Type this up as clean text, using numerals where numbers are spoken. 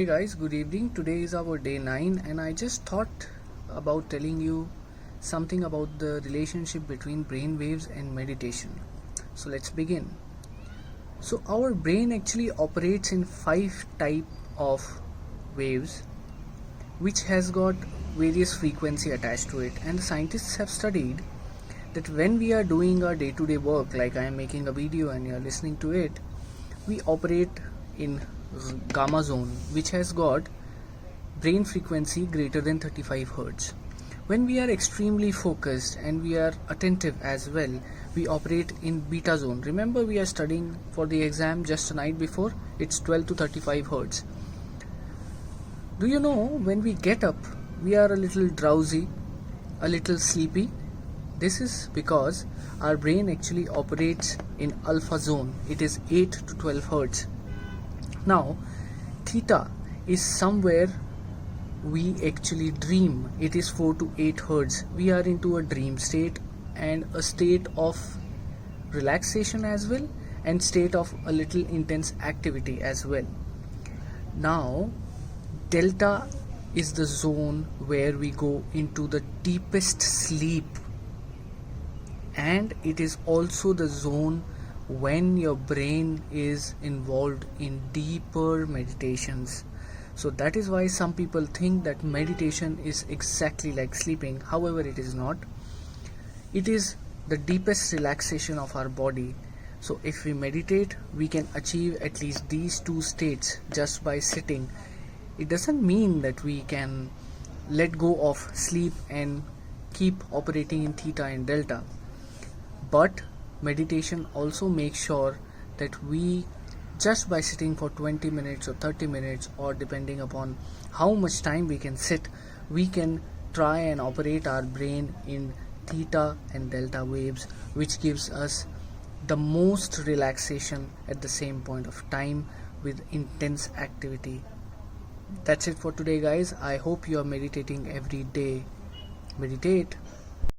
Hey guys, good evening. Today is our day 9 and I just thought about telling you something about the relationship between brain waves and meditation. So let's begin. So our brain actually operates in 5 type of waves which has got various frequency attached to it, and the scientists have studied that when we are doing our day-to-day work, like I am making a video and you are listening to it, we operate in gamma zone, which has got brain frequency greater than 35 hertz. When we are extremely focused and we are attentive as well, we operate in beta zone. Remember, we are studying for the exam just a night before. It's 12 to 35 hertz. Do you know, when we get up, we are a little drowsy, a little sleepy? This is because our brain actually operates in alpha zone. It is 8 to 12 hertz. Now, theta is somewhere we actually dream. It is 4 to 8 hertz. We are into a dream state and a state of relaxation as well, and state of a little intense activity as well. Now, delta is the zone where we go into the deepest sleep, and it is also the zone when your brain is involved in deeper meditations. So that is why some people think that meditation is exactly like sleeping. However, it is not. It is the deepest relaxation of our body. So if we meditate, we can achieve at least these two states just by sitting. It doesn't mean that we can let go of sleep and keep operating in theta and delta. But meditation also makes sure that we, just by sitting for 20 minutes or 30 minutes, or depending upon how much time we can sit, we can try and operate our brain in theta and delta waves, which gives us the most relaxation at the same point of time with intense activity. That's it for today, guys. I hope you are meditating every day. Meditate.